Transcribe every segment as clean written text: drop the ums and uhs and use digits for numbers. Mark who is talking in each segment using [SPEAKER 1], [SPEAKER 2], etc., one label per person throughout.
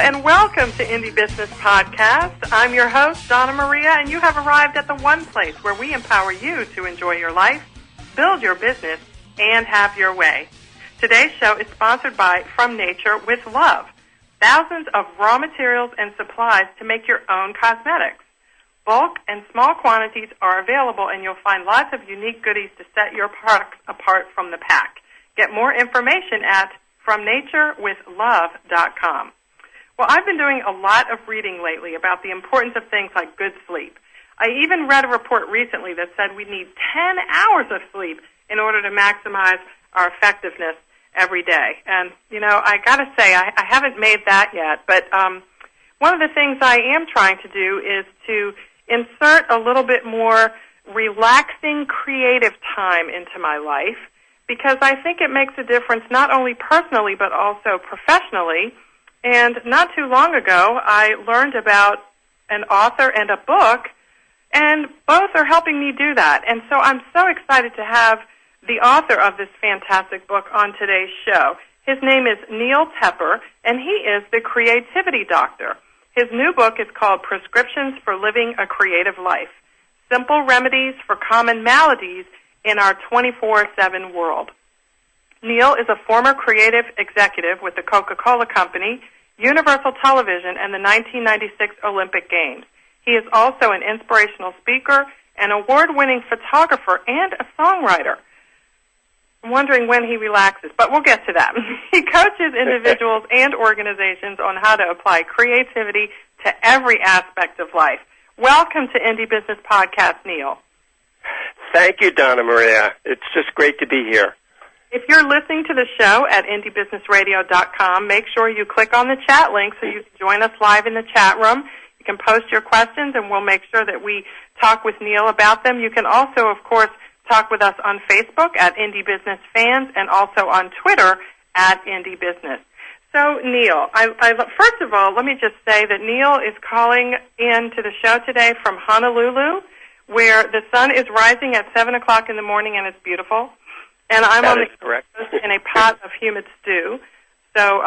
[SPEAKER 1] and welcome to Indie Business Podcast. I'm your host, Donna Maria, and you have arrived at the one place where we empower you to enjoy your life, build your business, and have your way. Today's show is sponsored by From Nature with Love, thousands of raw materials and supplies to make your own cosmetics. Bulk and small quantities are available, and you'll find lots of unique goodies to set your products apart from the pack. Get more information at FromNatureWithLove.com. Well, I've been doing a lot of reading lately about the importance of things like good sleep. I even read a report recently that said we need 10 hours of sleep in order to maximize our effectiveness every day. And, you know, I got to say, I haven't made that yet, but one of the things I am trying to do is to insert a little bit more relaxing, creative time into my life, because I think it makes a difference not only personally but also professionally. And not too long ago, I learned about an author and a book, and both are helping me do that. And so I'm so excited to have the author of this fantastic book on today's show. His name is Neil Tepper, and he is the Creativity Doctor. His new book is called Prescriptions for Living a Creative Life, Simple Remedies for Common Maladies in Our 24/7 World. Neil is a former creative executive with the Coca-Cola Company, Universal Television, and the 1996 Olympic Games. He is also an inspirational speaker, an award-winning photographer, and a songwriter. I'm wondering when he relaxes, but we'll get to that. He coaches individuals and organizations on how to apply creativity to every aspect of life. Welcome to Indie Business Podcast, Neil.
[SPEAKER 2] Thank you, Donna Maria. It's just great to be here.
[SPEAKER 1] If you're listening to the show at indiebusinessradio.com, make sure you click on the chat link so you can join us live in the chat room. You can post your questions, and we'll make sure that we talk with Neil about them. You can also, of course, talk with us on Facebook at Indie Business Fans and also on Twitter at Indie Business. So, Neil, first of all, let me just say that Neil is calling in to the show today from Honolulu, where the sun is rising at 7 o'clock in the morning, and it's beautiful. And I'm on the
[SPEAKER 2] correct.
[SPEAKER 1] in a pot of humid stew. So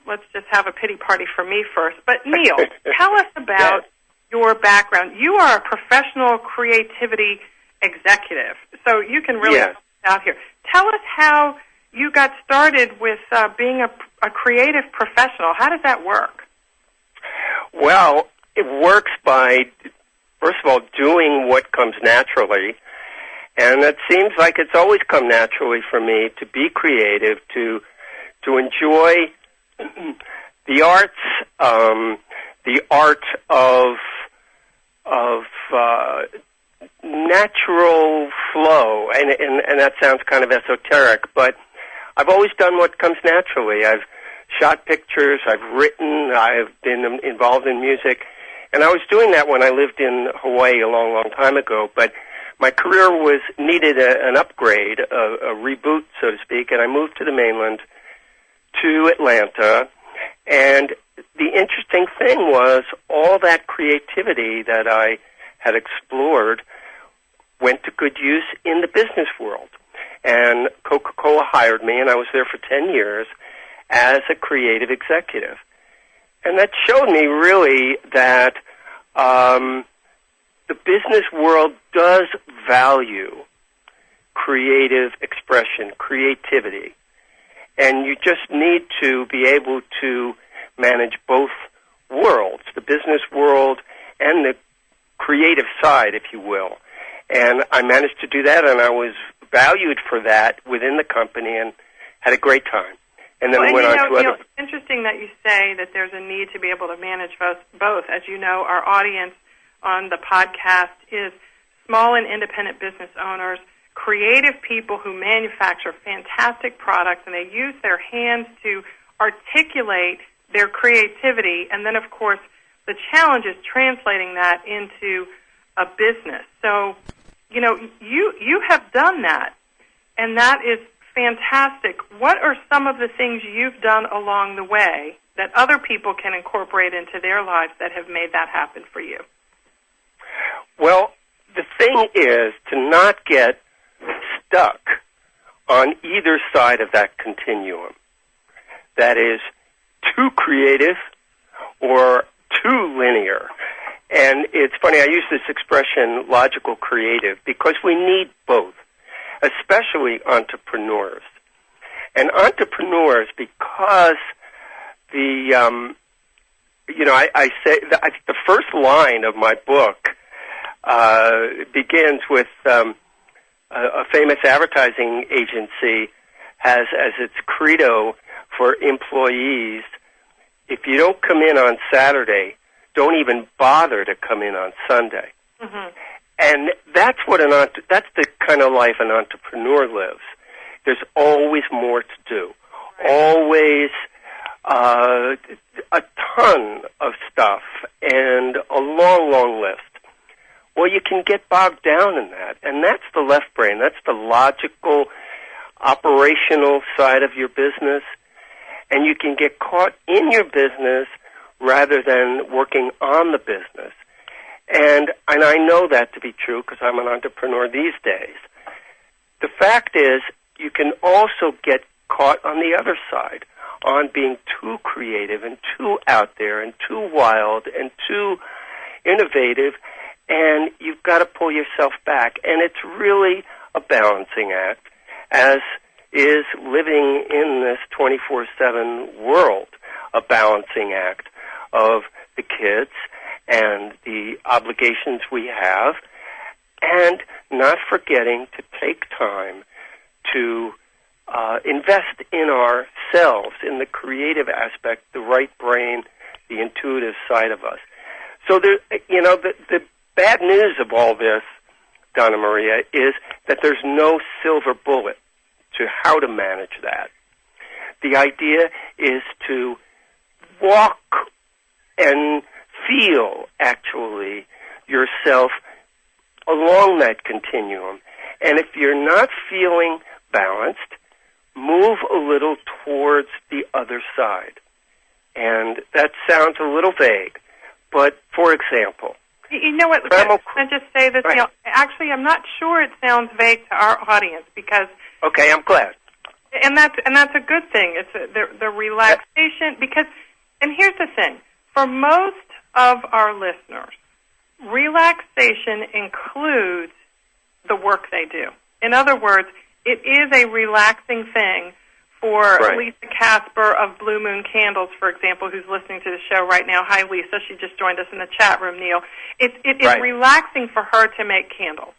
[SPEAKER 1] let's just have a pity party for me first. But, Neil, tell us about your background. You are a professional creativity executive, so you can really help us out here. Tell us how you got started with being a creative professional. How does that work?
[SPEAKER 2] Well, it works by, first of all, doing what comes naturally. And it seems like it's always come naturally for me to be creative, to enjoy the arts, the art of natural flow, and that sounds kind of esoteric, but I've always done what comes naturally. I've shot pictures, I've written, I've been involved in music, and I was doing that when I lived in Hawaii a long, long time ago, but my career needed an upgrade, a reboot, so to speak, and I moved to the mainland, to Atlanta, and the interesting thing was all that creativity that I had explored went to good use in the business world. And Coca-Cola hired me, and I was there for 10 years as a creative executive. And that showed me really that the business world does value creative expression, creativity, and you just need to be able to manage both worlds, the business world and the creative side, if you will. And I managed to do that, and I was valued for that within the company and had a great time. And then went on to other...
[SPEAKER 1] It's interesting that you say that there's a need to be able to manage both. As you know, our audience on the podcast is small and independent business owners, creative people who manufacture fantastic products, and they use their hands to articulate their creativity. And then, of course, the challenge is translating that into a business. So, you know, you have done that, and that is fantastic. What are some of the things you've done along the way that other people can incorporate into their lives that have made that happen for you?
[SPEAKER 2] Well, the thing is to not get stuck on either side of that continuum. That is, too creative or too linear. And it's funny, I use this expression, logical creative, because we need both, especially entrepreneurs. And entrepreneurs, because I say, I think the first line of my book begins with a famous advertising agency has as its credo for employees, if you don't come in on Saturday, don't even bother to come in on Sunday. Mm-hmm. And that's that's the kind of life an entrepreneur lives. There's always more to do. Always a ton of stuff and a long, long list. Well, you can get bogged down in that, and that's the left brain. That's the logical, operational side of your business, and you can get caught in your business rather than working on the business. And I know that to be true because I'm an entrepreneur these days. The fact is, you can also get caught on the other side, on being too creative and too out there and too wild and too innovative, and you've got to pull yourself back. And it's really a balancing act, as is living in this 24/7 world, a balancing act of the kids and the obligations we have, and not forgetting to take time to invest in ourselves, in the creative aspect, the right brain, the intuitive side of us. So the bad news of all this, Donna Maria, is that there's no silver bullet to how to manage that. The idea is to walk and feel, actually, yourself along that continuum. And if you're not feeling balanced, move a little towards the other side. And that sounds a little vague, but for example...
[SPEAKER 1] You know what, can I just say this?
[SPEAKER 2] Right.
[SPEAKER 1] Actually, I'm not sure it sounds vague to our audience because...
[SPEAKER 2] Okay, I'm glad.
[SPEAKER 1] And that's a good thing. It's the relaxation, because... And here's the thing. For most of our listeners, relaxation includes the work they do. In other words, it is a relaxing thing for Lisa Casper of Blue Moon Candles, for example, who's listening to the show right now. Hi, Lisa. She just joined us in the chat room, Neil. It is relaxing for her to make candles.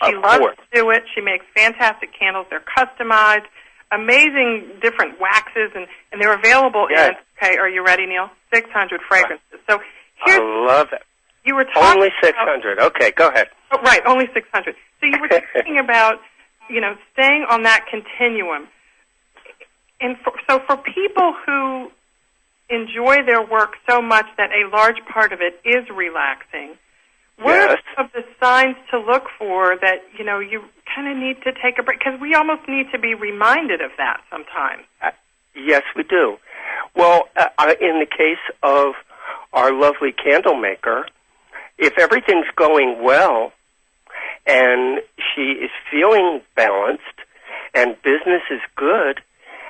[SPEAKER 1] She loves to do it. She makes fantastic candles. They're customized, amazing different waxes, and they're available in, okay, are you ready, Neil? 600 fragrances. So here's...
[SPEAKER 2] I love it.
[SPEAKER 1] You were talking
[SPEAKER 2] only 600. Okay, go ahead.
[SPEAKER 1] Oh, right, only 600. So you were talking about, staying on that continuum. And so for people who enjoy their work so much that a large part of it is relaxing, what are some of the signs to look for that, you kind of need to take a break? Because we almost need to be reminded of that sometimes.
[SPEAKER 2] Yes, we do. Well, in the case of our lovely candle maker, if everything's going well and she is feeling balanced and business is good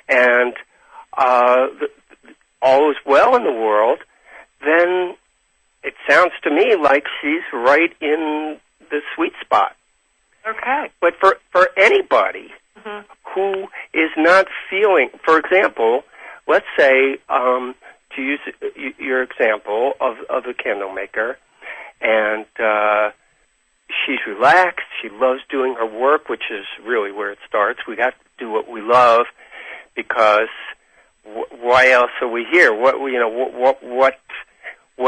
[SPEAKER 2] and all is well in the world, then it sounds to me like she's right in the sweet spot.
[SPEAKER 1] Okay.
[SPEAKER 2] But for anybody who is not feeling, for example, let's say, to use your example of the candle maker, and she's relaxed, she loves doing her work, which is really where it starts. We have to do what we love, because why else are we here? What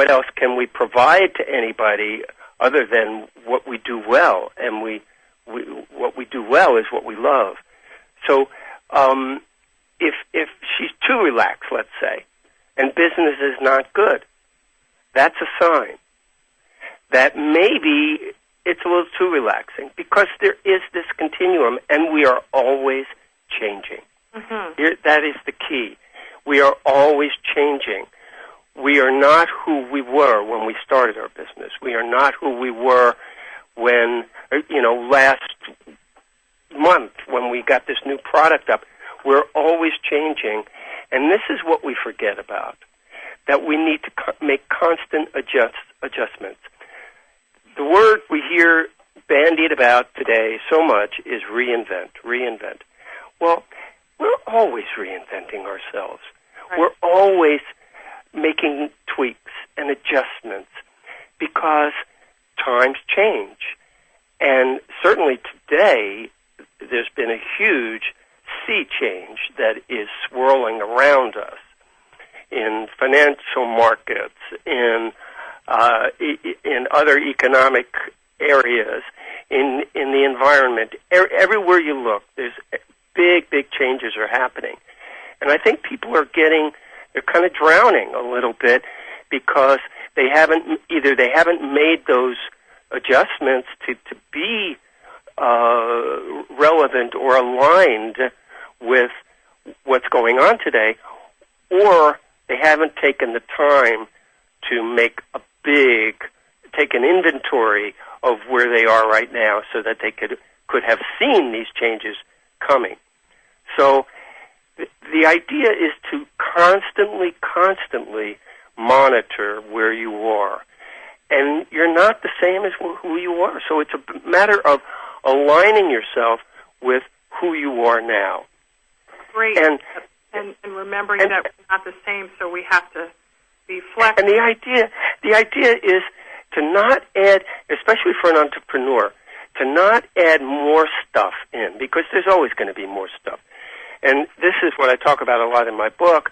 [SPEAKER 2] else can we provide to anybody other than what we do well? And what we do well is what we love. So if she's too relaxed, let's say, and business is not good, that's a sign that maybe it's a little too relaxing, because there is this continuum, and we are always changing. That is the key. We are always changing. We are not who we were when we started our business. We are not who we were when, last month when we got this new product up. We're always changing, and this is what we forget about. that we need to make constant adjustments. The word we hear bandied about today so much is reinvent. Well, we're always reinventing ourselves. Right. We're always making tweaks and adjustments because times change. And certainly today, there's been a huge sea change that is swirling around us in financial markets, in other economic areas, in the environment. Everywhere you look, there's big changes are happening. And I think people are they're kind of drowning a little bit because they haven't made those adjustments to be relevant or aligned with what's going on today, or they haven't taken the time to take an inventory of where they are right now so that they could have seen these changes coming. So the idea is to constantly monitor where you are. And you're not the same as who you are. So it's a matter of aligning yourself with who you are now.
[SPEAKER 1] Great. And remembering that we're not the same, so we have to be flexible.
[SPEAKER 2] And the idea is to not add, especially for an entrepreneur, to not add more stuff in, because there's always going to be more stuff. And this is what I talk about a lot in my book,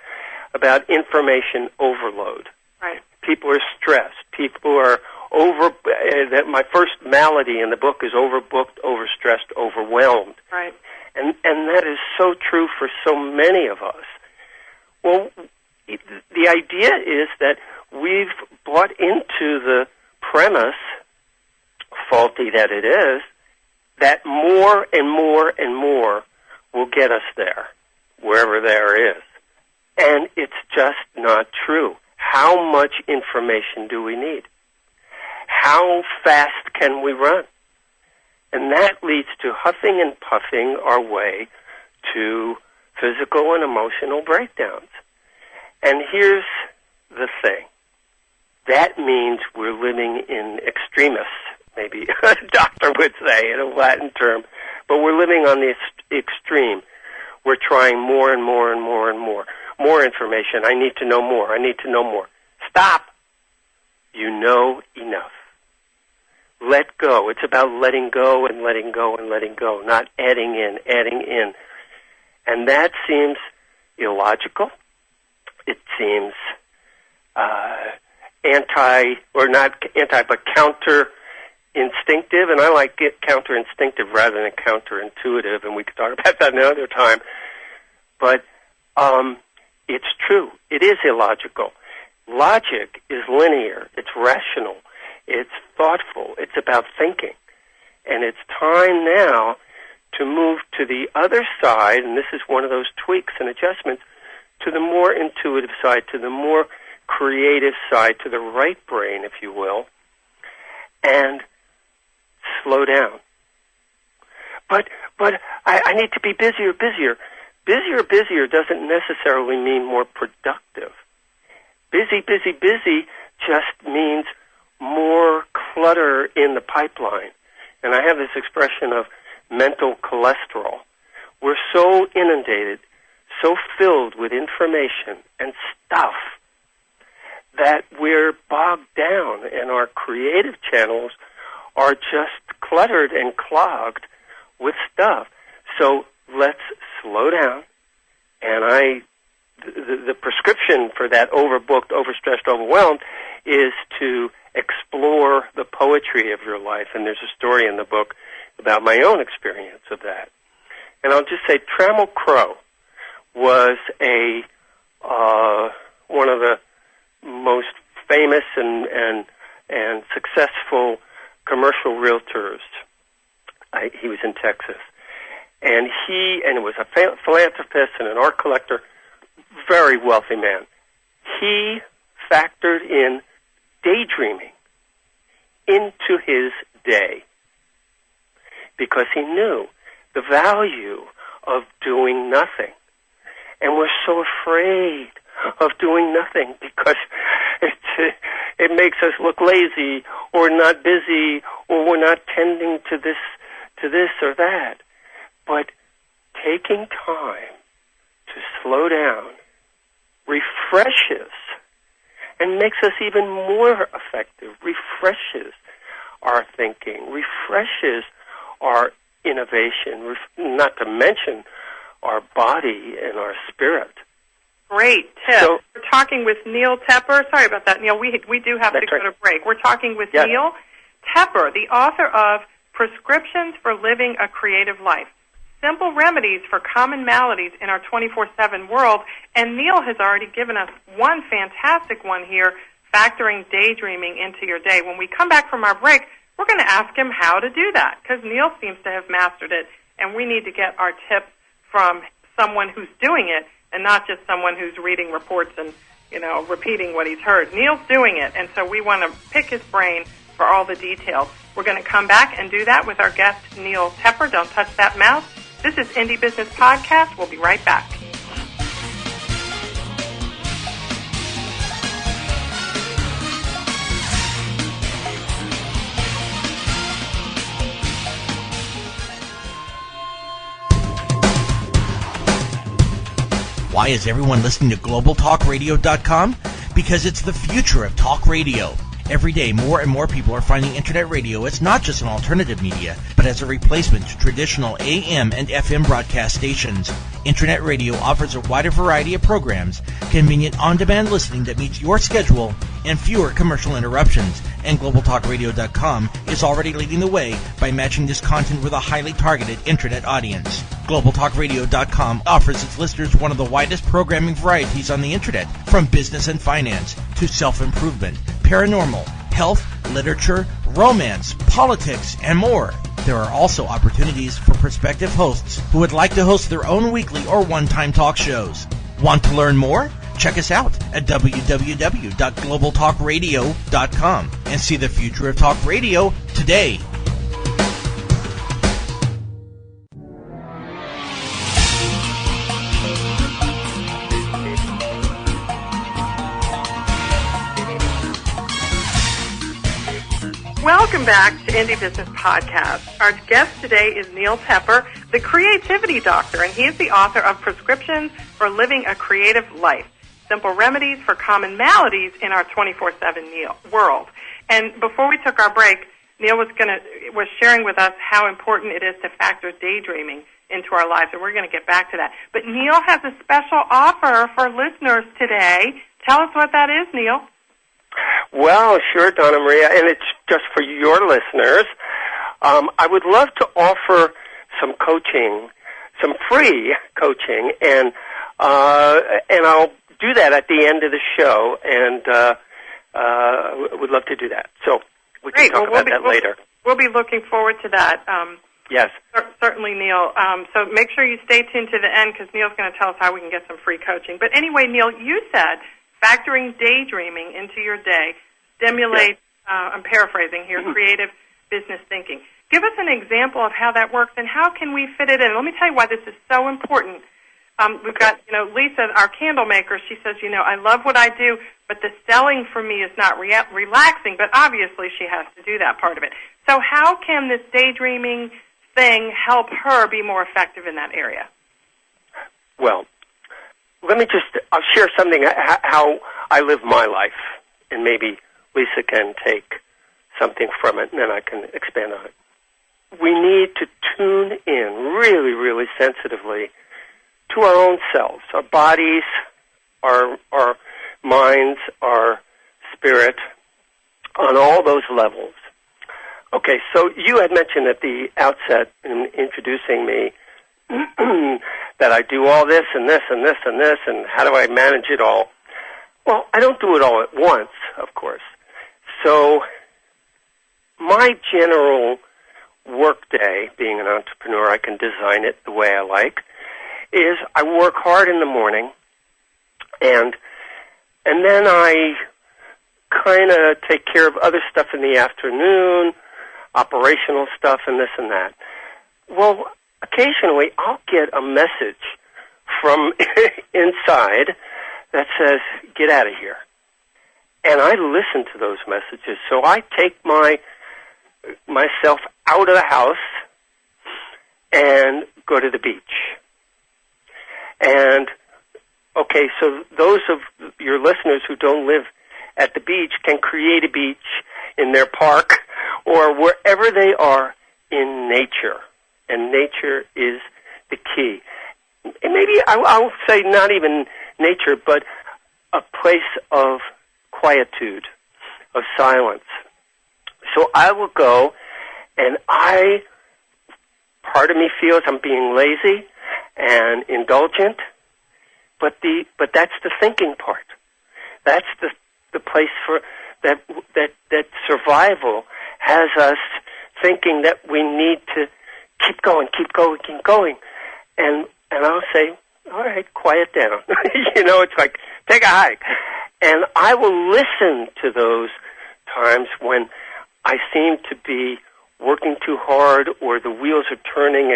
[SPEAKER 2] about information overload.
[SPEAKER 1] Right.
[SPEAKER 2] People are stressed. People are my first malady in the book is overbooked, overstressed, overwhelmed.
[SPEAKER 1] Right.
[SPEAKER 2] And that is so true for so many of us. Well, the idea is that we've bought into the premise, faulty that it is, that more and more and more will get us there, wherever there is. And it's just not true. How much information do we need? How fast can we run? And that leads to huffing and puffing our way to physical and emotional breakdowns. And here's the thing. That means we're living in extremis, maybe a doctor would say in a Latin term, but we're living on the extreme. We're trying more and more and more and more. More information. I need to know more. I need to know more. Stop. You know enough. Let go. It's about letting go and letting go and letting go, not adding in. And that seems illogical. It seems counter-instinctive, and I like it counter-instinctive rather than counterintuitive, and we could talk about that another time. But it's true. It is illogical. Logic is linear. It's rational. It's thoughtful. It's about thinking. And it's time now to move to the other side, and this is one of those tweaks and adjustments, to the more intuitive side, to the more creative side, to the right brain, if you will, and slow down. But I need to be busier. Busier doesn't necessarily mean more productive. Busy just means more clutter in the pipeline. And I have this expression of mental cholesterol. We're so inundated, so filled with information and stuff that we're bogged down, and our creative channels are just cluttered and clogged with stuff. So let's slow down. And the prescription for that overbooked, overstressed, overwhelmed is to explore the poetry of your life. And there's a story in the book about my own experience of that. And I'll just say Trammell Crow was one of the most famous and successful commercial realtors. He was in Texas. And he was a philanthropist and an art collector, very wealthy man. He factored in daydreaming into his day because he knew the value of doing nothing. And we're so afraid of doing nothing because it makes us look lazy or not busy or we're not tending to this or that. But taking time to slow down refreshes and makes us even more effective, refreshes our thinking, refreshes our innovation, not to mention our body and our spirit.
[SPEAKER 1] Great tip. So, we're talking with Neil Tepper. Sorry about that, Neil. We do have to go to break. We're talking with Neil Tepper, the author of Prescriptions for Living a Creative Life, Simple Remedies for Common Maladies in Our 24/7 World. And Neil has already given us one fantastic one here, factoring daydreaming into your day. When we come back from our break, we're going to ask him how to do that, because Neil seems to have mastered it, and we need to get our tips from someone who's doing it and not just someone who's reading reports and, repeating what he's heard. Neil's doing it, and so we want to pick his brain for all the details. We're going to come back and do that with our guest, Neil Tepper. Don't touch that mouse. This is Indie Business Podcast. We'll be right back.
[SPEAKER 3] Why is everyone listening to GlobalTalkRadio.com? Because it's the future of talk radio. Every day, more and more people are finding Internet radio as not just an alternative media, but as a replacement to traditional AM and FM broadcast stations. Internet radio offers a wider variety of programs, convenient on-demand listening that meets your schedule, and fewer commercial interruptions. And GlobalTalkRadio.com is already leading the way by matching this content with a highly targeted Internet audience. GlobalTalkRadio.com offers its listeners one of the widest programming varieties on the Internet, from business and finance to self-improvement, paranormal, health, literature, romance, politics, and more. There are also opportunities for prospective hosts who would like to host their own weekly or one-time talk shows. Want to learn more? Check us out at www.globaltalkradio.com and see the future of talk radio today.
[SPEAKER 1] Welcome back to Indie Business Podcast. Our guest today is Neil Tepper, the creativity doctor, and he is the author of Prescriptions for Living a Creative Life, Simple Remedies for Common Maladies in Our 24/7 World. And before we took our break, Neil was sharing with us how important it is to factor daydreaming into our lives, and we're going to get back to that. But Neil has a special offer for listeners today. Tell us what that is, Neil.
[SPEAKER 2] Well, sure, Donna Maria, and it's just for your listeners. I would love to offer some coaching, some free coaching, and I'll do that at the end of the show, and would love to do that. So we can talk about that later.
[SPEAKER 1] We'll be looking forward to that.
[SPEAKER 2] Yes.
[SPEAKER 1] Certainly, Neil. So make sure you stay tuned to the end, because Neil's going to tell us how we can get some free coaching. But anyway, Neil, you said factoring daydreaming into your day stimulates, I'm paraphrasing here, creative business thinking. Give us an example of how that works and how can we fit it in. Let me tell you why this is so important. We've got, Lisa, our candle maker. She says, I love what I do, but the selling for me is not relaxing, but obviously she has to do that part of it. So how can this daydreaming thing help her be more effective in that area?
[SPEAKER 2] Well, I'll share something, how I live my life, and maybe Lisa can take something from it, and then I can expand on it. We need to tune in really, really sensitively to our own selves, our bodies, our minds, our spirit, on all those levels. Okay, so you had mentioned at the outset in introducing me that I do all this and this and this and this, and how do I manage it all? Well, I don't do it all at once, of course. So my general workday, being an entrepreneur, I can design it the way I like, is I work hard in the morning, and then I kind of take care of other stuff in the afternoon, operational stuff and this and that. Well, occasionally I'll get a message from inside that says, get out of here. And I listen to those messages. So I take myself out of the house and go to the beach. And, okay, so those of your listeners who don't live at the beach can create a beach in their park or wherever they are in nature. And nature is the key. And maybe I'll say not even nature, but a place of quietude, of silence. So I will go, and part of me feels I'm being lazy and indulgent, but that's the thinking part. That's the place for that survival has us thinking that we need to keep going, and I'll say, all right, quiet down. It's like, take a hike. And I will listen to those times when I seem to be working too hard or the wheels are turning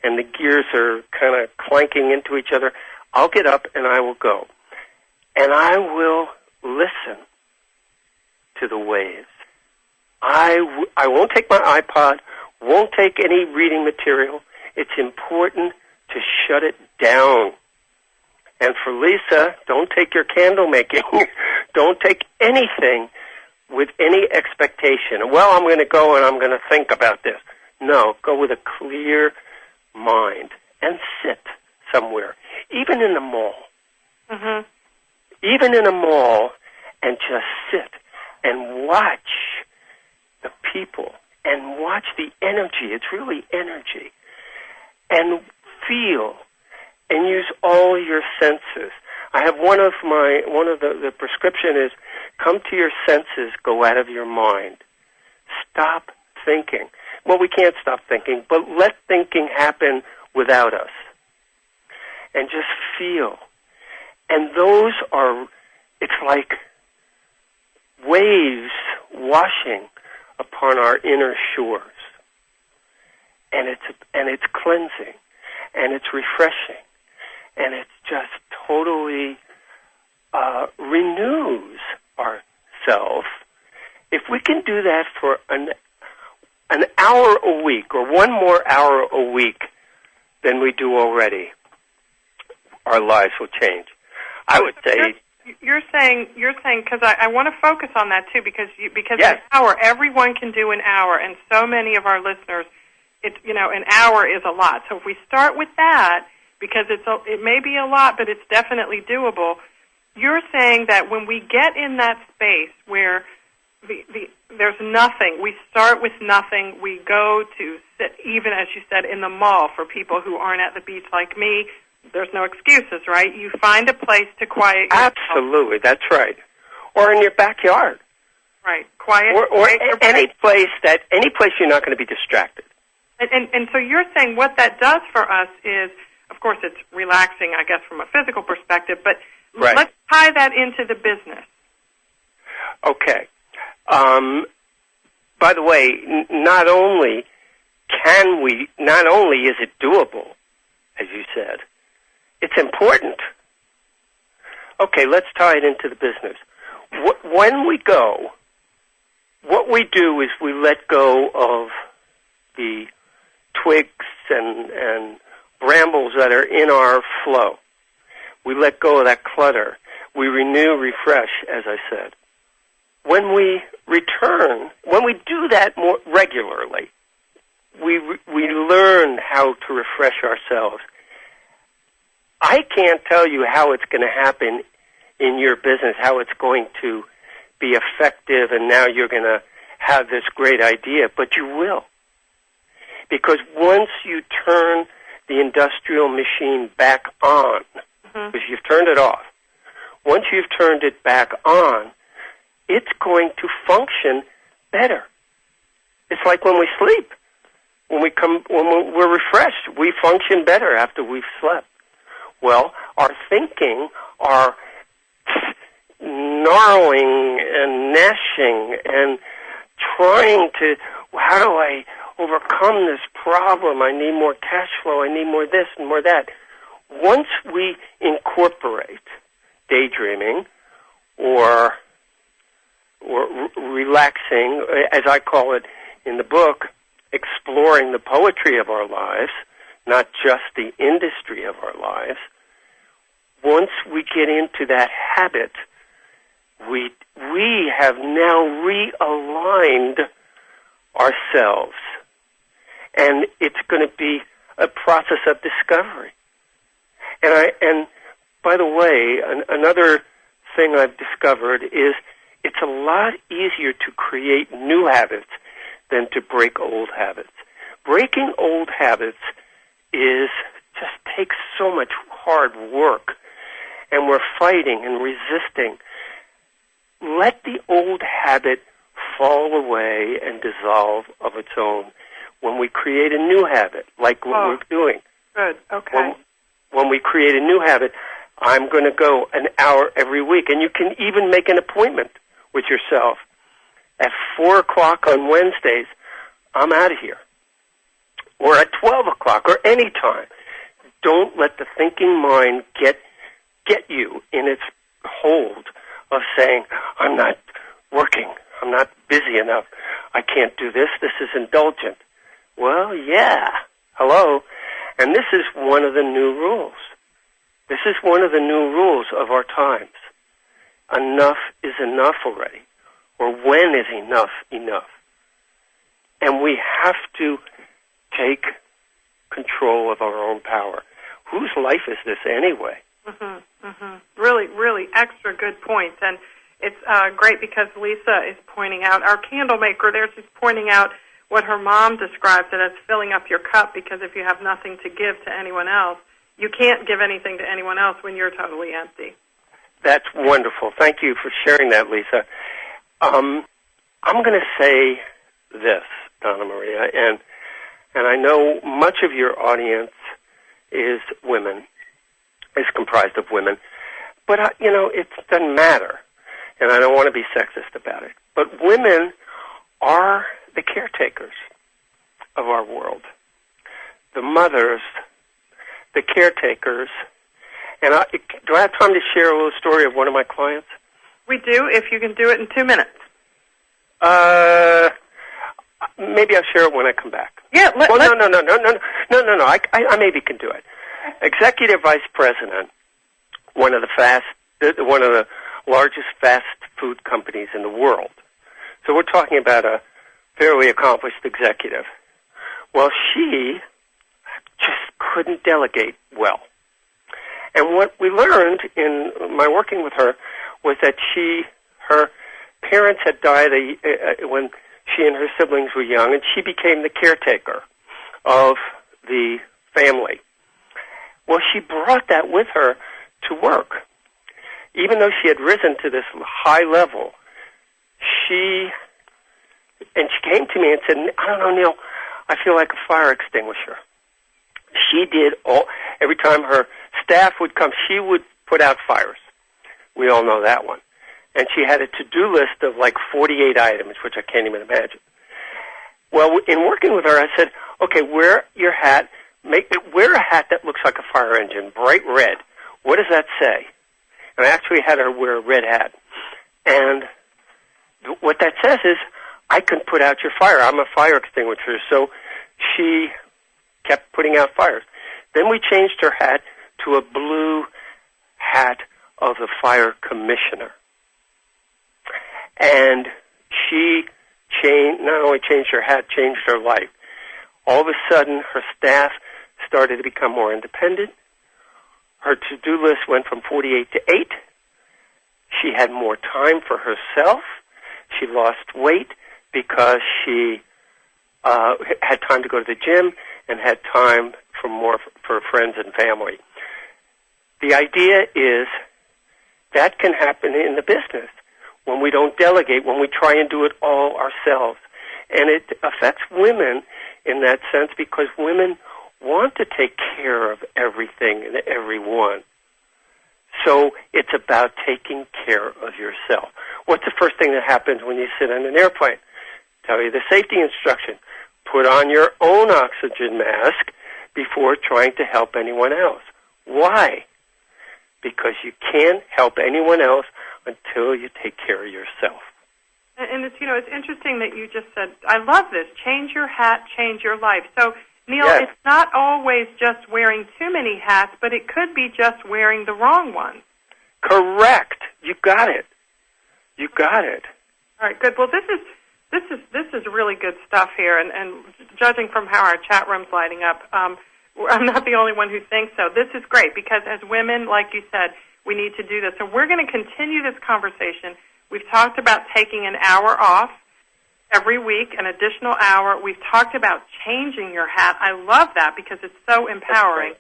[SPEAKER 2] and the gears are kind of clanking into each other. I'll get up and I will go. And I will listen to the waves. I won't take my iPod, won't take any reading material. It's important to shut it down. And for Lisa, don't take your candle making. Don't take anything with any expectation. Well, I'm going to go and I'm going to think about this. No, go with a clear mind and sit somewhere, even in the mall. Mm-hmm. Even in a mall, and just sit and watch the people and watch the energy. It's really energy. And feel and use all your senses. I have one of the prescription is come to your senses, go out of your mind. Stop thinking. Well, we can't stop thinking, but let thinking happen without us. And just feel. And those are, it's like waves washing upon our inner shores. And it's cleansing. And it's refreshing. And it just totally renews ourselves. If we can do that for an hour a week or one more hour a week than we do already, our lives will change. I would say
[SPEAKER 1] you're saying because I want to focus on that too because
[SPEAKER 2] yes.
[SPEAKER 1] An hour, everyone can do an hour, and so many of our listeners, an hour is a lot. So if we start with that, because it may be a lot, but it's definitely doable. You're saying that when we get in that space where there's nothing, we start with nothing, we go to sit, even as you said, in the mall for people who aren't at the beach like me. There's no excuses, right? You find a place to quiet yourself.
[SPEAKER 2] Absolutely, that's right. Or in your backyard.
[SPEAKER 1] Right, quiet.
[SPEAKER 2] Or any place you're not going to be distracted.
[SPEAKER 1] And so you're saying what that does for us is, of course, it's relaxing, I guess, from a physical perspective, but
[SPEAKER 2] right.
[SPEAKER 1] Let's tie that into the business.
[SPEAKER 2] Okay. By the way, not only is it doable, as you said, it's important. Okay, let's tie it into the business. When we go, what we do is we let go of the twigs and brambles that are in our flow. We let go of that clutter. We renew, refresh, as I said. When we return, when we do that more regularly, we learn how to refresh ourselves. I can't tell you how it's going to happen in your business, how it's going to be effective, and now you're going to have this great idea, but you will. Because once you turn the industrial machine back on, because you've turned it off, once you've turned it back on, it's going to function better. It's like when we sleep. When we're refreshed, we function better after we've slept. Well, our thinking, our gnarling and gnashing and trying to, how do I overcome this problem? I need more cash flow. I need more this and more that. Once we incorporate daydreaming or relaxing, as I call it in the book, exploring the poetry of our lives, not just the industry of our lives. Once we get into that habit, we have now realigned ourselves. And it's going to be a process of discovery. And by the way, another thing I've discovered is it's a lot easier to create new habits than to break old habits. Breaking old habits just takes so much hard work, and we're fighting and resisting. Let the old habit fall away and dissolve of its own when we create a new habit, like what we're doing.
[SPEAKER 1] Good, okay.
[SPEAKER 2] When we create a new habit, I'm going to go an hour every week, and you can even make an appointment with yourself. At 4 o'clock on Wednesdays, I'm out of here. Or at 12 o'clock, or any time. Don't let the thinking mind get you in its hold of saying, I'm not working, I'm not busy enough, I can't do this is indulgent. Well, yeah, hello. And this is one of the new rules. This is one of the new rules of our times. Enough is enough already. Or when is enough enough? And we have to take control of our own power. Whose life is this anyway?
[SPEAKER 1] Really, really extra good points. And it's great because Lisa is pointing out, our candle maker there, she's pointing out what her mom describes it as filling up your cup, because if you have nothing to give to anyone else, you can't give anything to anyone else when you're totally empty.
[SPEAKER 2] That's wonderful. Thank you for sharing that, Lisa. I'm going to say this, Donna Maria, and I know much of your audience is women, is comprised of women, but, it doesn't matter, and I don't want to be sexist about it. But women are the caretakers of our world, the mothers, the caretakers. And do I have time to share a little story of one of my clients?
[SPEAKER 1] We do, if you can do it in 2 minutes.
[SPEAKER 2] Maybe I'll share it when I come back.
[SPEAKER 1] Yeah.
[SPEAKER 2] No. I maybe can do it. Executive Vice President, one of the largest fast food companies in the world. So we're talking about a fairly accomplished executive. Well, she just couldn't delegate well. And what we learned in my working with her was that her parents had died when she and her siblings were young, and she became the caretaker of the family. Well, she brought that with her to work. Even though she had risen to this high level, she came to me and said, I don't know, Neil, I feel like a fire extinguisher. She did every time her staff would come, she would put out fires. We all know that one. And she had a to-do list of like 48 items, which I can't even imagine. Well, in working with her, I said, okay, wear your hat. Wear a hat that looks like a fire engine, bright red. What does that say? And I actually had her wear a red hat. And what that says is, I can put out your fire. I'm a fire extinguisher. So she kept putting out fires. Then we changed her hat to a blue hat of the fire commissioner. And she not only changed her hat, changed her life. All of a sudden, her staff started to become more independent. Her to-do list went from 48 to 8. She had more time for herself. She lost weight because she had time to go to the gym and had time for friends and family. The idea is that can happen in the business when we don't delegate, when we try and do it all ourselves. And it affects women in that sense because women want to take care of everything and everyone. So it's about taking care of yourself. What's the first thing that happens when you sit on an airplane? Tell you the safety instruction. Put on your own oxygen mask before trying to help anyone else. Why? because you can't help anyone else until you take care of yourself.
[SPEAKER 1] And it's, it's interesting that you just said, I love this, change your hat, change your life. So, Neil,
[SPEAKER 2] Yes.
[SPEAKER 1] It's not always just wearing too many hats, but it could be just wearing the wrong ones.
[SPEAKER 2] Correct. You got it. You got it.
[SPEAKER 1] All right, good. Well, this is really good stuff here, and judging from how our chat room's lighting up, I'm not the only one who thinks so. This is great because as women, like you said, we need to do this. So we're going to continue this conversation. We've talked about taking an hour off every week, an additional hour. We've talked about changing your hat. I love that because it's so empowering.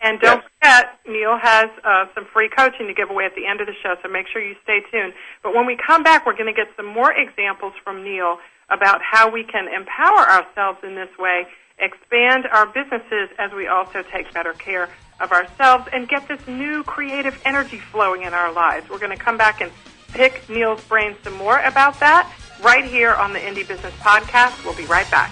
[SPEAKER 1] And don't forget, Neil has some free coaching to give away at the end of the show, so make sure you stay tuned. But when we come back, we're going to get some more examples from Neil about how we can empower ourselves in this way, expand our businesses as we also take better care of ourselves and get this new creative energy flowing in our lives. We're going to come back and pick Neil's brain some more about that right here on the Indie Business Podcast. We'll be right back.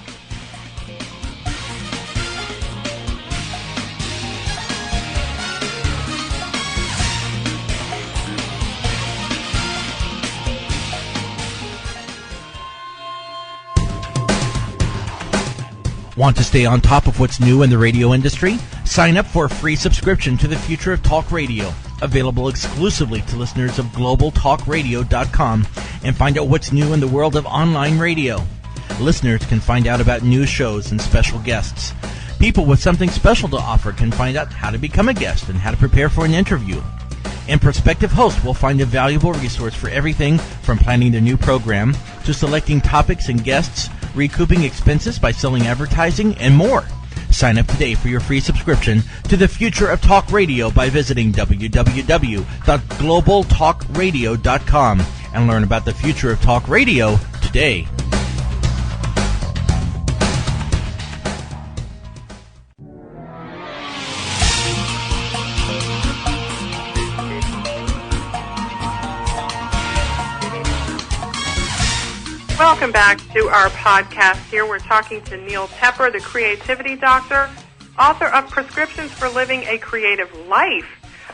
[SPEAKER 3] Want to stay on top of what's new in the radio industry? Sign up for a free subscription to the Future of Talk Radio, available exclusively to listeners of globaltalkradio.com, and find out what's new in the world of online radio. Listeners can find out about new shows and special guests. People with something special to offer can find out how to become a guest and how to prepare for an interview. And prospective hosts will find a valuable resource for everything from planning their new program to selecting topics and guests, recouping expenses by selling advertising, and more. Sign up today for your free subscription to the Future of Talk Radio by visiting www.globaltalkradio.com and learn about the future of talk radio today.
[SPEAKER 1] Welcome back to our podcast here. We're talking to Neil Tepper, the creativity doctor, author of Prescriptions for Living a Creative Life.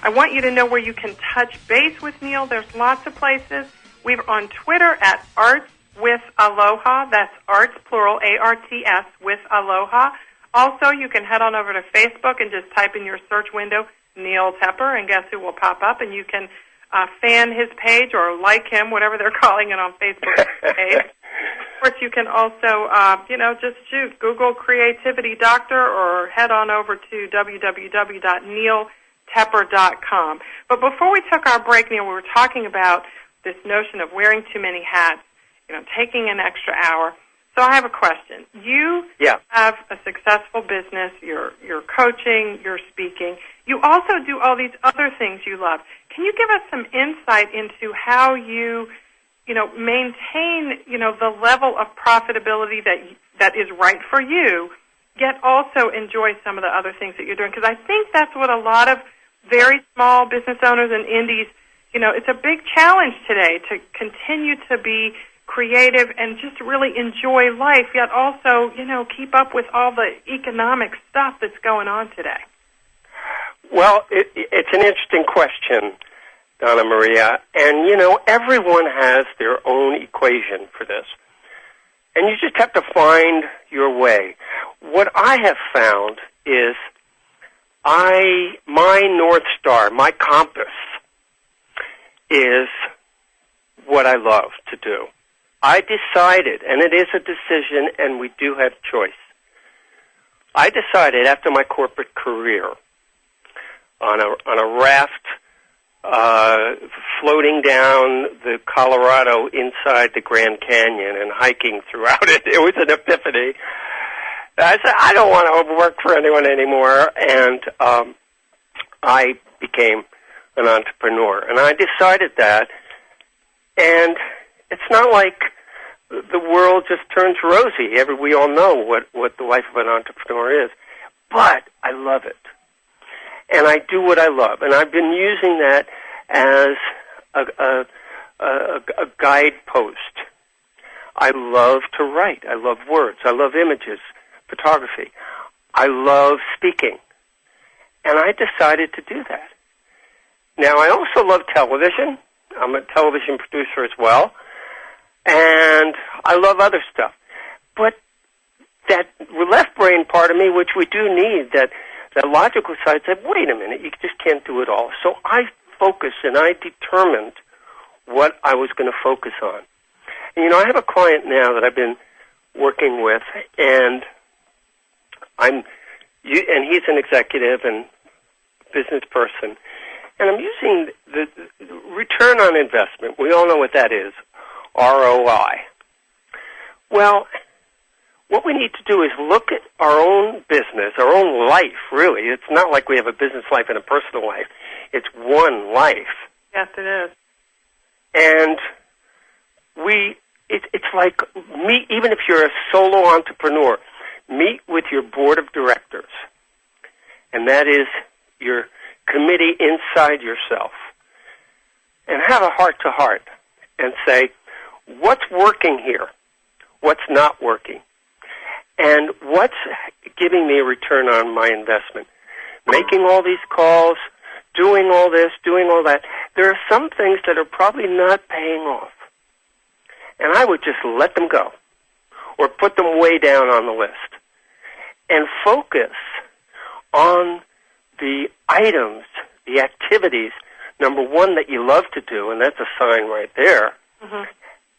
[SPEAKER 1] I want you to know where you can touch base with Neil. There's lots of places. We're on Twitter at Arts with Aloha. That's Arts, plural, A-R-T-S, with Aloha. Also, you can head on over to Facebook and just type in your search window, Neil Tepper, and guess who will pop up? And you can fan his page or like him, whatever they're calling it on Facebook page. Of course, you can also, just Google Creativity Doctor or head on over to www.neiltepper.com. But before we took our break, Neil, we were talking about this notion of wearing too many hats, taking an extra hour. So I have a question. You have a successful business. You're coaching. You're speaking. You also do all these other things you love. Can you give us some insight into how you, maintain, the level of profitability that is right for you, yet also enjoy some of the other things that you're doing? Because I think that's what a lot of very small business owners and indies, it's a big challenge today to continue to be creative and just really enjoy life, yet also, keep up with all the economic stuff that's going on today.
[SPEAKER 2] Well, it's an interesting question, Donna Maria, and, everyone has their own equation for this, and you just have to find your way. What I have found is my North Star, my compass, is what I love to do. I decided, and it is a decision, and we do have choice. I decided after my corporate career on a raft floating down the Colorado inside the Grand Canyon and hiking throughout it. It was an epiphany. I said, I don't want to work for anyone anymore, and I became an entrepreneur. And I decided that, and it's not like the world just turns rosy. We all know what the life of an entrepreneur is. But I love it. And I do what I love. And I've been using that as a guidepost. I love to write. I love words. I love images, photography. I love speaking. And I decided to do that. Now, I also love television. I'm a television producer as well. And I love other stuff. But that left brain part of me, which we do need, that logical side said, wait a minute, you just can't do it all. So I focused and I determined what I was going to focus on. And, I have a client now that I've been working with, and he's an executive and business person, and I'm using the return on investment. We all know what that is, ROI. Well, what we need to do is look at our own business, our own life, really. It's not like we have a business life and a personal life. It's one life.
[SPEAKER 1] Yes, it is.
[SPEAKER 2] And it's like meet, even if you're a solo entrepreneur, meet with your board of directors. And that is your committee inside yourself. And have a heart-to-heart and say, what's working here? What's not working? And what's giving me a return on my investment? Making all these calls, doing all this, doing all that. There are some things that are probably not paying off. And I would just let them go or put them way down on the list and focus on the items, the activities, number one, that you love to do, and that's a sign right there,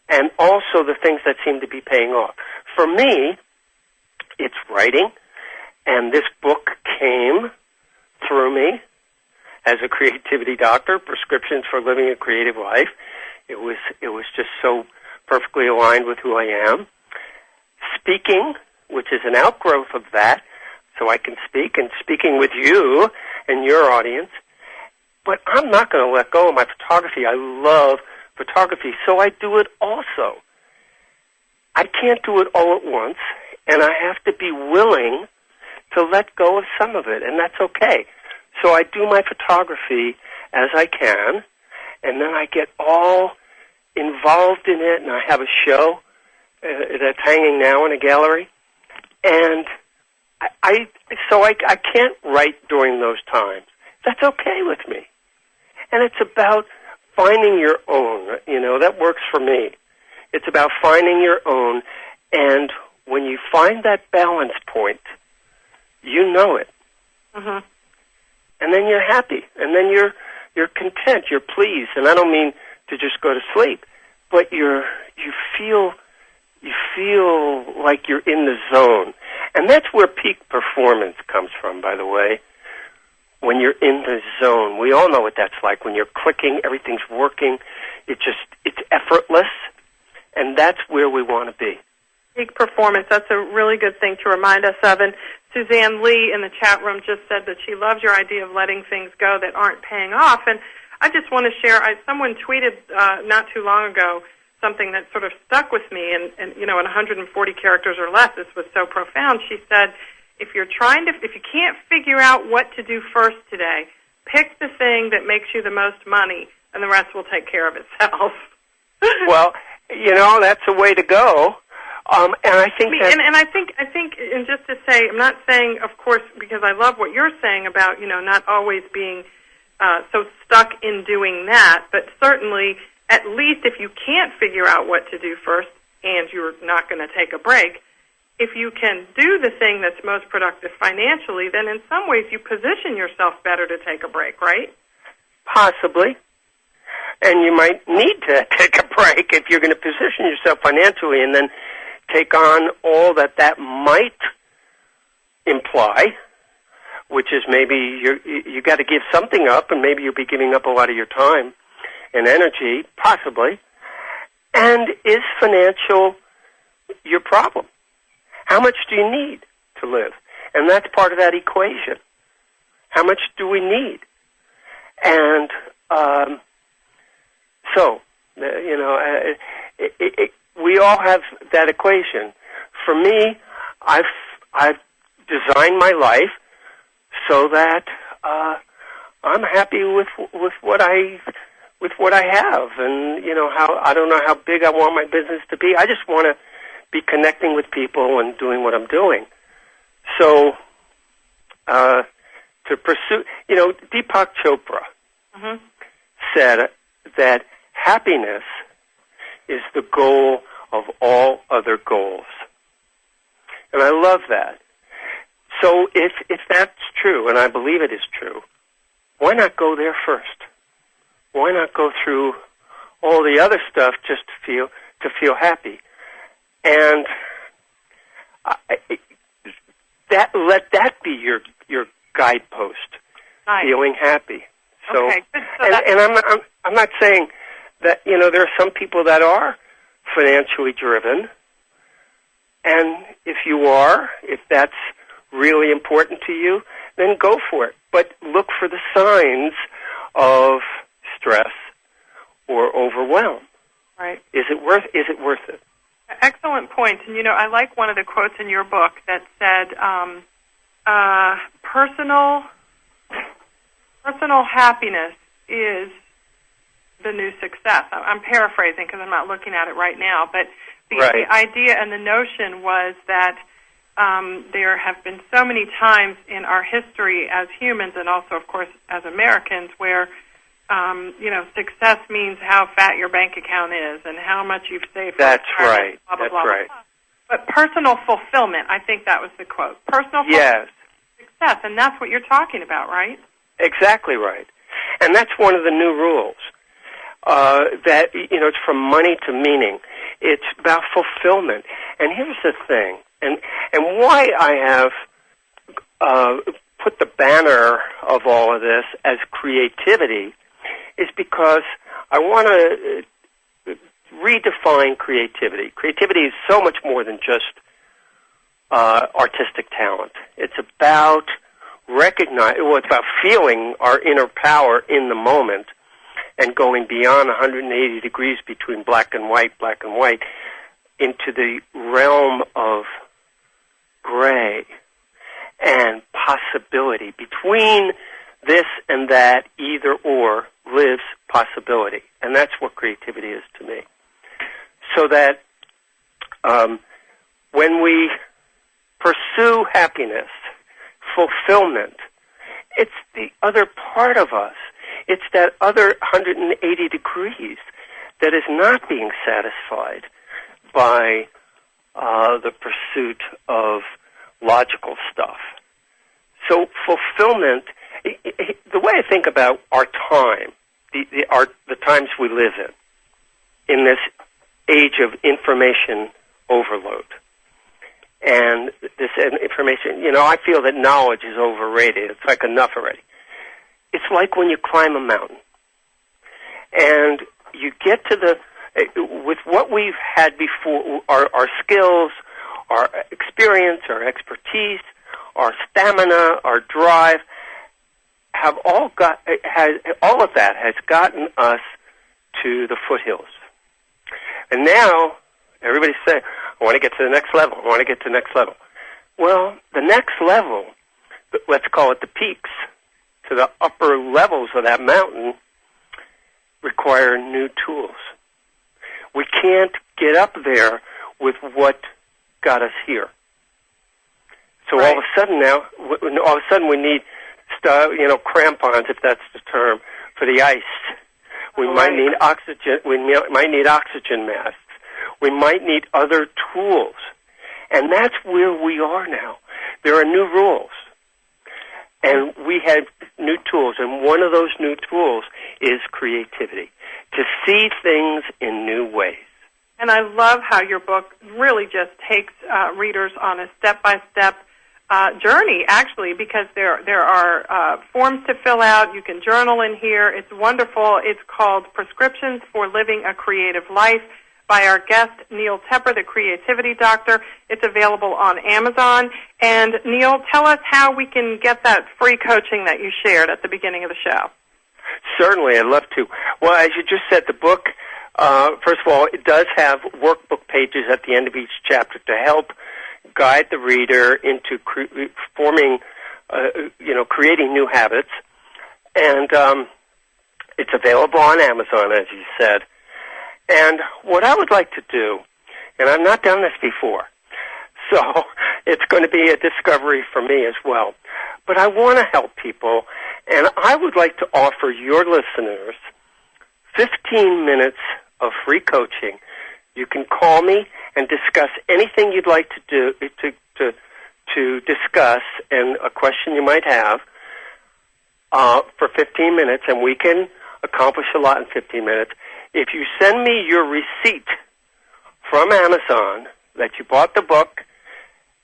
[SPEAKER 2] and also the things that seem to be paying off. For me, it's writing, and this book came through me as a creativity doctor, Prescriptions for Living a Creative Life. It was just so perfectly aligned with who I am. Speaking, which is an outgrowth of that, so I can speak, and speaking with you and your audience. But I'm not going to let go of my photography. I love photography, so I do it also. I can't do it all at once, and I have to be willing to let go of some of it, and that's okay. So I do my photography as I can, and then I get all involved in it, and I have a show that's hanging now in a gallery, and I can't write during those times. That's okay with me. And it's about finding your own, that works for me. It's about finding your own, and when you find that balance point, you know it. And then you're happy, and then you're content, you're pleased, and I don't mean to just go to sleep, but you feel like you're in the zone. And that's where peak performance comes from, by the way. When you're in the zone, we all know what that's like. When you're clicking, everything's working. It's effortless, and that's where we want to be.
[SPEAKER 1] Peak performance, that's a really good thing to remind us of. And Suzanne Lee in the chat room just said that she loves your idea of letting things go that aren't paying off. And I just want to share, someone tweeted not too long ago something that sort of stuck with me, and in 140 characters or less, this was so profound. She said, if you can't figure out what to do first today, pick the thing that makes you the most money, and the rest will take care of itself.
[SPEAKER 2] Well, that's a way to go. And I think
[SPEAKER 1] I think, and just to say, I'm not saying, of course, because I love what you're saying about, not always being so stuck in doing that, but certainly, at least if you can't figure out what to do first, and you're not going to take a break, if you can do the thing that's most productive financially, then in some ways you position yourself better to take a break, right?
[SPEAKER 2] Possibly. And you might need to take a break if you're going to position yourself financially and then take on all that might imply, which is maybe you got to give something up, and maybe you'll be giving up a lot of your time and energy, possibly. And is financial your problem? How much do you need to live? And that's part of that equation. How much do we need? And we all have that equation. For me, I've designed my life so that I'm happy with what I have, and how I don't know how big I want my business to be. I just want to be connecting with people and doing what I'm doing. So to pursue, Deepak Chopra, said that happiness is the goal of all other goals. And I love that. So if that's true, and I believe it is true, why not go there first? Why not go through all the other stuff just to feel happy? And let that be your guidepost. Nice. Feeling happy. So,
[SPEAKER 1] okay.
[SPEAKER 2] And I'm not saying that there are some people that are financially driven, and if that's really important to you, then go for it. But look for the signs of stress or overwhelm.
[SPEAKER 1] Right.
[SPEAKER 2] Is it worth it?
[SPEAKER 1] Excellent point. And I like one of the quotes in your book that said, personal happiness is the new success. I'm paraphrasing because I'm not looking at it right now, but the idea and the notion was that there have been so many times in our history as humans, and also, of course, as Americans, where success means how fat your bank account is and how much you've saved.
[SPEAKER 2] That's right.
[SPEAKER 1] Blah, blah,
[SPEAKER 2] That's
[SPEAKER 1] blah, blah,
[SPEAKER 2] right.
[SPEAKER 1] blah. But personal fulfillment, I think that was the quote. Personal fulfillment is success, and that's what you're talking about, right?
[SPEAKER 2] Exactly right. And that's one of the new rules. That, it's from money to meaning. It's about fulfillment. And here's the thing, and why I have put the banner of all of this as creativity is because I want to redefine creativity. Creativity is so much more than just artistic talent. It's about it's about feeling our inner power in the moment and going beyond 180 degrees between black and white, into the realm of gray and possibility. Between this and that, either or, lives possibility. And that's what creativity is to me. So that when we pursue happiness, fulfillment, it's the other part of us. It's that other 180 degrees that is not being satisfied by the pursuit of logical stuff. So fulfillment, the way I think about our time, the times we live in this age of information overload, and this information, I feel that knowledge is overrated. It's like enough already. It's like when you climb a mountain, and you get to with what we've had before, our skills, our experience, our expertise, our stamina, our drive, all of that has gotten us to the foothills. And now everybody's saying, I want to get to the next level. I want to get to the next level. Well, the next level, let's call it the peaks, to the upper levels of that mountain, require new tools. We can't get up there with what got us here. So all of a sudden we need crampons, if that's the term, for the ice. We might need oxygen. We might need oxygen masks. We might need other tools. And that's where we are now. There are new rules. And we have new tools. And one of those new tools is creativity, to see things in new ways.
[SPEAKER 1] And I love how your book really just takes readers on a step-by-step journey, actually, because there are forms to fill out. You can journal in here. It's wonderful. It's called Prescriptions for Living a Creative Life by our guest, Neil Tepper, the Creativity Doctor. It's available on Amazon. And, Neil, tell us how we can get that free coaching that you shared at the beginning of the show.
[SPEAKER 2] Certainly, I'd love to. Well, as you just said, the book, first of all, it does have workbook pages at the end of each chapter to help guide the reader into creating new habits. And it's available on Amazon, as you said. And what I would like to do, and I've not done this before, so it's going to be a discovery for me as well, but I want to help people, and I would like to offer your listeners 15 minutes of free coaching. You can call me and discuss anything you'd like to do to discuss and a question you might have for 15 minutes, and we can accomplish a lot in 15 minutes. If you send me your receipt from Amazon that you bought the book,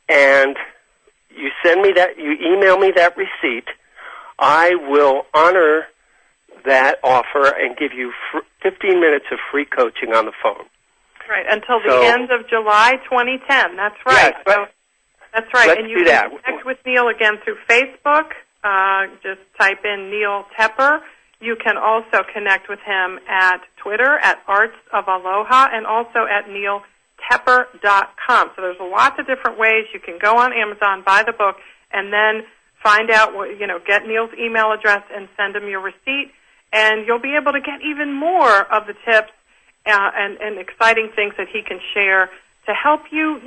[SPEAKER 2] and you email me that receipt, I will honor that offer and give you 15 minutes of free coaching on the phone.
[SPEAKER 1] Right, until the end of July 2010. That's right.
[SPEAKER 2] Yes,
[SPEAKER 1] that's right.
[SPEAKER 2] Let's
[SPEAKER 1] and you
[SPEAKER 2] do
[SPEAKER 1] can
[SPEAKER 2] that.
[SPEAKER 1] connect with Neil again through Facebook. Just type in Neil Tepper. You can also connect with him at Twitter at Arts of Aloha and also at neiltepper.com. So there's lots of different ways you can go on Amazon, buy the book, and then find out get Neil's email address and send him your receipt, and you'll be able to get even more of the tips and exciting things that he can share to help you,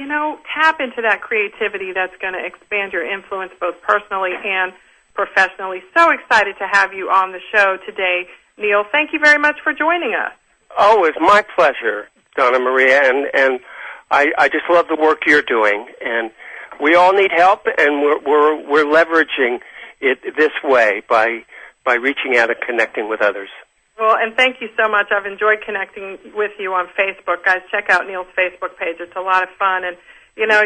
[SPEAKER 1] tap into that creativity that's going to expand your influence both personally and professionally. So excited to have you on the show today, Neil. Thank you very much for joining us.
[SPEAKER 2] Oh, it's my pleasure, Donna Maria, and I just love the work you're doing, and we all need help, and we're leveraging it this way by reaching out and connecting with others.
[SPEAKER 1] Well, and thank you so much. I've enjoyed connecting with you on Facebook. Guys, check out Neil's Facebook page. It's a lot of fun, and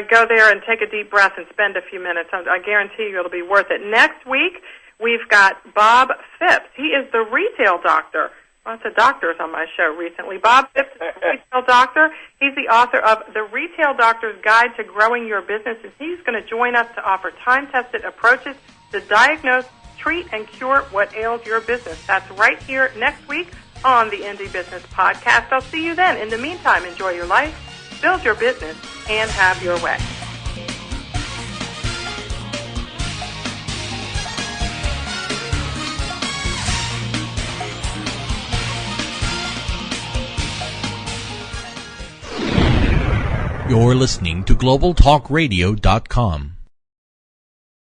[SPEAKER 1] go there and take a deep breath and spend a few minutes. I guarantee you it'll be worth it. Next week, we've got Bob Phipps. He is the retail doctor. Lots of doctors on my show recently. Bob Phipps is the retail doctor. He's the author of The Retail Doctor's Guide to Growing Your Business, and he's going to join us to offer time-tested approaches to diagnose, treat, and cure what ails your business. That's right here next week on the Indie Business Podcast. I'll see you then. In the meantime, enjoy your life, build your business, and have your way.
[SPEAKER 3] You're listening to GlobalTalkRadio.com.